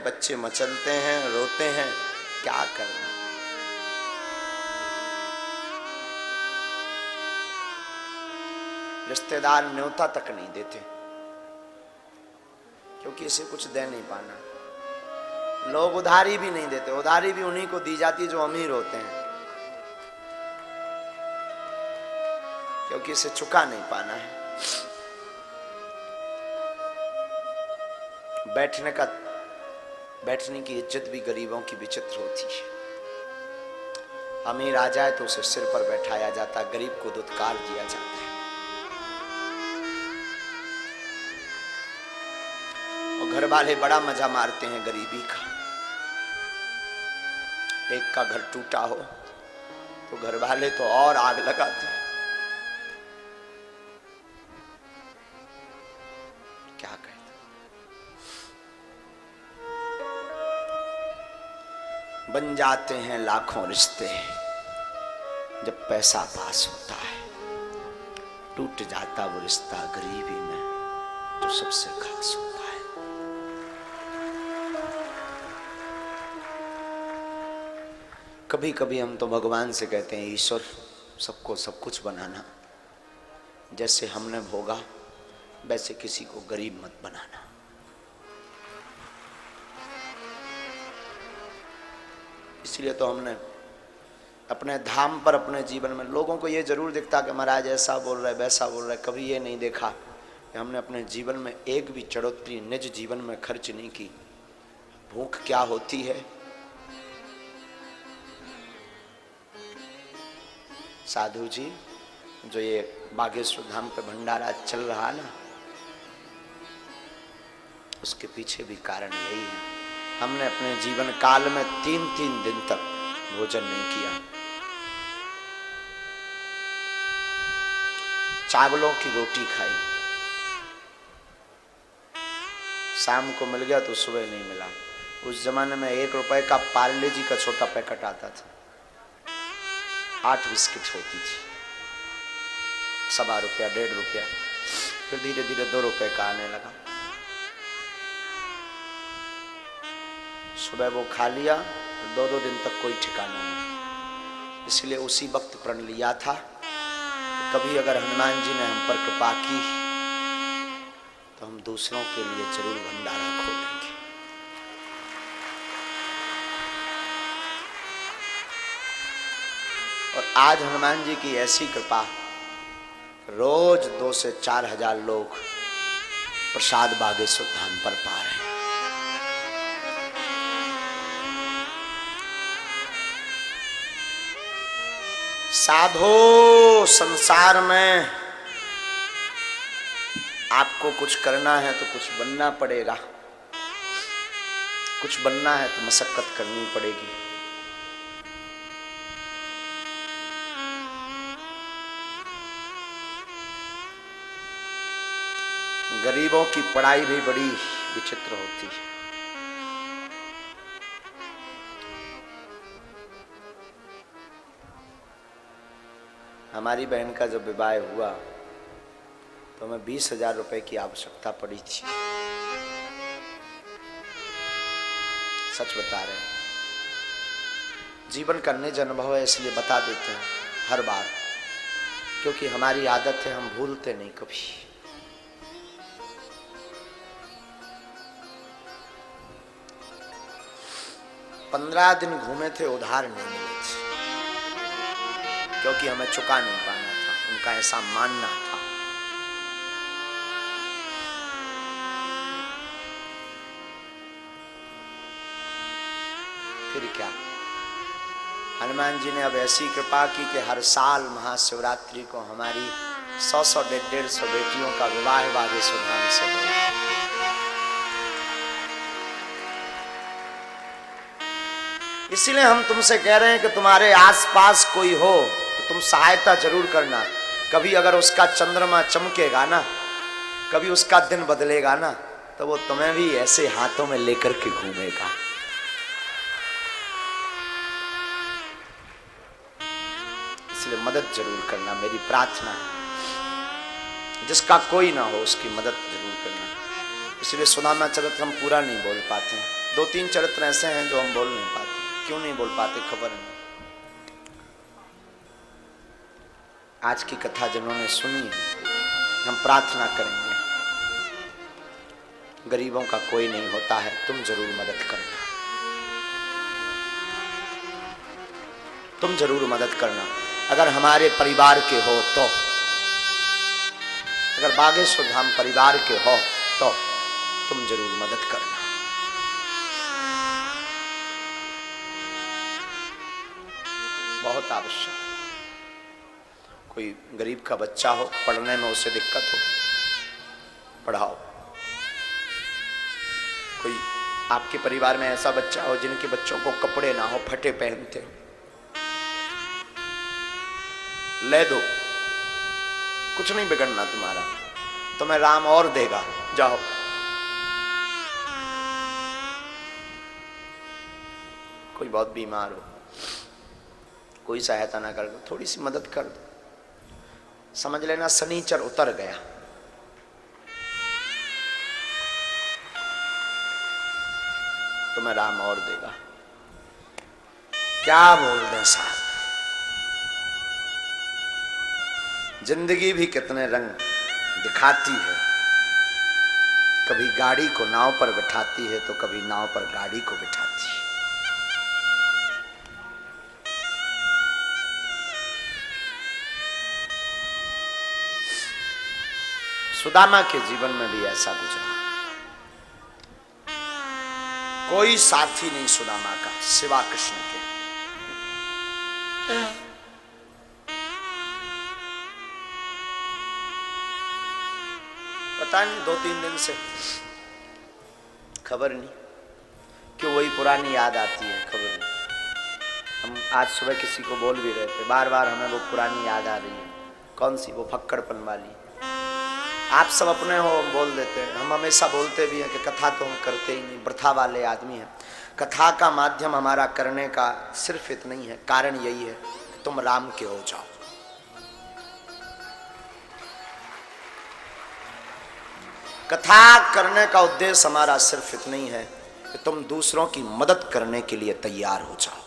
बच्चे मचलते हैं, रोते हैं, क्या करना। रिश्तेदार न्योता तक नहीं देते क्योंकि इसे कुछ दे नहीं पाना। लोग उधारी भी नहीं देते, उधारी भी उन्हीं को दी जाती है जो अमीर होते हैं, क्योंकि इसे चुका नहीं पाना है। बैठने की इज्जत भी गरीबों की विचित्र होती है। अमीर आ जाए तो उसे सिर पर बैठाया जाता, गरीब को दुत्कार दिया जाता है। और घर वाले बड़ा मजा मारते हैं गरीबी का। एक का घर टूटा हो तो घर वाले तो और आग लगाते हैं। क्या कहते, बन जाते हैं लाखों रिश्ते जब पैसा पास होता है, टूट जाता वो रिश्ता गरीबी में जो सबसे खास होता है। कभी कभी हम तो भगवान से कहते हैं, ईश्वर सबको सब कुछ बनाना, जैसे हमने भोगा वैसे किसी को गरीब मत बनाना। इसलिए तो हमने अपने धाम पर, अपने जीवन में लोगों को ये जरूर दिखता कि महाराज ऐसा बोल रहे वैसा बोल रहे, कभी ये नहीं देखा कि हमने अपने जीवन में एक भी चढ़ोतरी निज जीवन में खर्च नहीं की। भूख क्या होती है, साधु जी जो ये बागेश्वर धाम पे भंडारा चल रहा ना, उसके पीछे भी कारण यही है। हमने अपने जीवन काल में 3-3 दिन तक भोजन नहीं किया। चावलों की रोटी खाई, शाम को मिल गया तो सुबह नहीं मिला। उस जमाने में 1 रुपए का पार्ले जी का छोटा पैकेट आता था, 8 बिस्किट होती थी, 1.25 रुपया, 1.5 रुपया, फिर धीरे धीरे 2 रुपए का आने लगा। सुबह वो खा लिया, 2-2 दिन तक कोई ठिकाना नहीं। इसलिए उसी वक्त प्रण लिया था कि कभी अगर हनुमान जी ने हम पर कृपा की तो हम दूसरों के लिए जरूर भंडारा खोलेंगे। और आज हनुमान जी की ऐसी कृपा, रोज 2 से 4 हजार लोग प्रसाद बागेश्वर धाम पर पा रहे हैं। साधो, संसार में आपको कुछ करना है तो कुछ बनना पड़ेगा, कुछ बनना है तो मशक्कत करनी पड़ेगी। गरीबों की पढ़ाई भी बड़ी विचित्र होती है। हमारी बहन का जब विवाह हुआ तो हमें 20,000 रुपए की आवश्यकता पड़ी थी। सच बता रहे हैं, जीवन का निज अनुभव है इसलिए बता देते हैं हर बार, क्योंकि हमारी आदत है, हम भूलते नहीं कभी। पंद्रह दिन घूमे थे, उधार नहीं मिले थे, क्योंकि हमें चुका नहीं पाना था, उनका ऐसा मानना था। फिर क्या, हनुमान जी ने अब ऐसी कृपा की कि हर साल महाशिवरात्रि को हमारी 100-100, 150 बेटियों का विवाह बागेश्वर धाम से हो। इसीलिए हम तुमसे कह रहे हैं कि तुम्हारे आसपास कोई हो तो तुम सहायता जरूर करना। कभी अगर उसका चंद्रमा चमकेगा ना, कभी उसका दिन बदलेगा ना, तो वो तुम्हें भी ऐसे हाथों में लेकर के घूमेगा। इसलिए मदद जरूर करना, मेरी प्रार्थना है। जिसका कोई ना हो उसकी मदद जरूर करना। इसलिए सुदामा चरित्र हम पूरा नहीं बोल पाते हैं, दो तीन चरित्र ऐसे हैं जो हम बोल नहीं पाते। क्यों नहीं बोल पाते खबर नहीं। आज की कथा जिन्होंने सुनी है, हम प्रार्थना करेंगे, गरीबों का कोई नहीं होता है, तुम जरूर मदद करना, तुम जरूर मदद करना। अगर हमारे परिवार के हो तो, अगर बागेश्वर धाम परिवार के हो तो तुम जरूर मदद करना। बहुत आवश्यक। कोई गरीब का बच्चा हो, पढ़ने में उसे दिक्कत हो, पढ़ाओ। कोई आपके परिवार में ऐसा बच्चा हो जिनके बच्चों को कपड़े ना हो, फटे पहनते हो, ले दो, कुछ नहीं बिगड़ना तुम्हारा, तुम्हें राम और देगा, जाओ। कोई बहुत बीमार हो, कोई सहायता ना कर दो, थोड़ी सी मदद कर दो, समझ लेना शनिचर उतर गया। तुम्हें राम और देगा। क्या बोल दें साहब, जिंदगी भी कितने रंग दिखाती है। कभी गाड़ी को नाव पर बिठाती है तो कभी नाव पर गाड़ी को बिठाती है। सुदामा के जीवन में भी ऐसा गुजरा। कोई साथी नहीं सुदामा का सिवा कृष्ण के। पता नहीं 2-3 दिन से खबर नहीं क्यों वही पुरानी याद आती है, खबर नहीं। हम आज सुबह किसी को बोल भी रहे थे, बार बार हमें वो पुरानी याद आ रही है। कौन सी? वो फक्कड़पन वाली। आप सब अपने हो, हम बोल देते हैं। हम हमेशा बोलते भी हैं कि कथा तो हम करते ही नहीं, वृथा वाले आदमी हैं। कथा का माध्यम हमारा करने का सिर्फ इतना ही है, कारण यही है कि तुम राम के हो जाओ। कथा करने का उद्देश्य हमारा सिर्फ इतना ही है कि तुम दूसरों की मदद करने के लिए तैयार हो जाओ।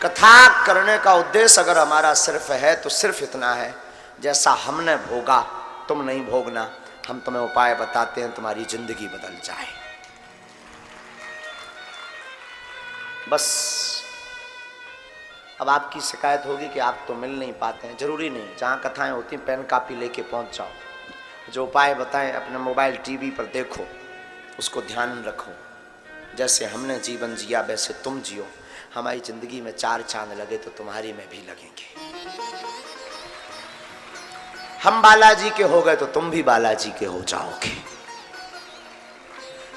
कथा करने का उद्देश्य अगर हमारा सिर्फ है तो सिर्फ इतना है, जैसा हमने भोगा तुम नहीं भोगना। हम तुम्हें उपाय बताते हैं, तुम्हारी जिंदगी बदल जाए। बस अब आपकी शिकायत होगी कि आप तो मिल नहीं पाते हैं। जरूरी नहीं, जहाँ कथाएं होती पेन कापी लेके पहुंच जाओ। जो उपाय बताएं अपने मोबाइल टीवी पर देखो, उसको ध्यान रखो। जैसे हमने जीवन जिया वैसे तुम जियो। हमारी जिंदगी में 4 चांद लगे तो तुम्हारी में भी लगेंगे। हम बालाजी के हो गए तो तुम भी बालाजी के हो जाओगे।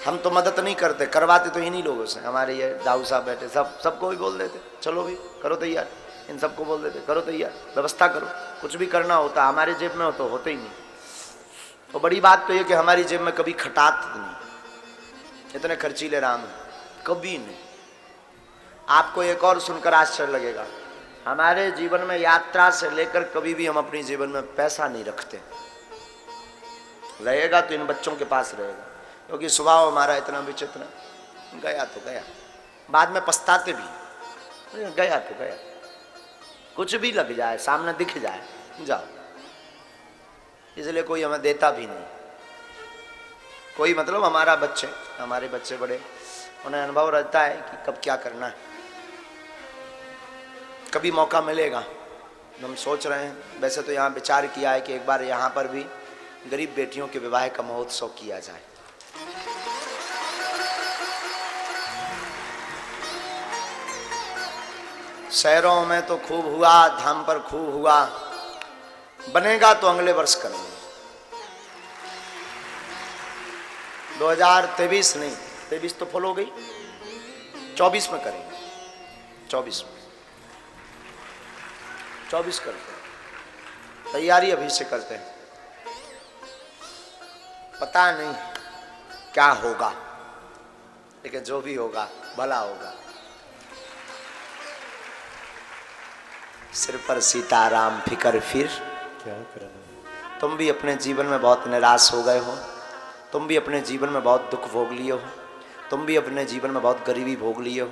हम तो मदद नहीं करते, करवाते तो इन्हीं लोगों से। हमारे ये दाऊ साहब बैठे, सबको भी बोल देते, चलो भी करो तैयार। इन सबको बोल देते करो तैयार, व्यवस्था करो। कुछ भी करना होता हमारे जेब में हो तो होते ही नहीं। तो बड़ी बात तो ये कि हमारी जेब में कभी खटात नहीं। इतने खर्चीले राम कभी नहीं। आपको एक और सुनकर आश्चर्य लगेगा, हमारे जीवन में यात्रा से लेकर कभी भी हम अपनी जीवन में पैसा नहीं रखते। रहेगा तो इन बच्चों के पास रहेगा, क्योंकि स्वभाव हमारा इतना विचित्र, गया तो गया, बाद में पछताते भी, गया तो गया। कुछ भी लग जाए, सामने दिख जाए, जाओ। इसलिए कोई हमें देता भी नहीं। कोई मतलब हमारे बच्चे बड़े, उन्हें अनुभव रहता है कि कब क्या करना है। कभी मौका मिलेगा, हम सोच रहे हैं। वैसे तो यहाँ विचार किया है कि एक बार यहाँ पर भी गरीब बेटियों के विवाह का महोत्सव किया जाए। शहरों में तो खूब हुआ, धाम पर खूब हुआ, बनेगा तो अगले वर्ष करेंगे। 2023 नहीं, 23 तो फुल हो गई, 24 में करेंगे। 24 करते हैं, तैयारी अभी से करते हैं। पता नहीं क्या होगा, लेकिन जो भी होगा भला होगा। सिर पर सीताराम फिकर फिर क्या करना। तुम भी अपने जीवन में बहुत निराश हो गए हो, तुम भी अपने जीवन में बहुत दुख भोग लिए हो, तुम भी अपने जीवन में बहुत गरीबी भोग लिए हो,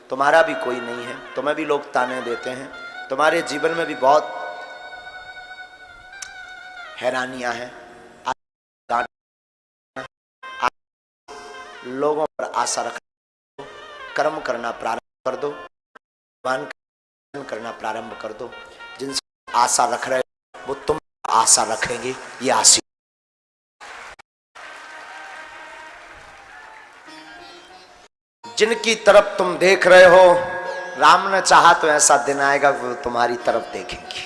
तुम्हारा भी कोई नहीं है, तुम्हें भी लोग ताने देते हैं, तुम्हारे जीवन में भी बहुत हैरानियां हैं। लोगों पर आशा रख, कर्म करना प्रारंभ कर दो, भगवान करना प्रारंभ कर दो। जिनसे आशा रख रहे हो वो तुम आशा रखेंगे, ये आशीर्वाद। जिनकी तरफ तुम देख रहे हो, राम ने चाहा तो ऐसा दिन आएगा वो तुम्हारी तरफ देखेंगे।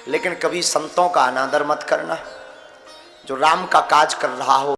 लेकिन कभी संतों का अनादर मत करना। जो राम का काज कर रहा हो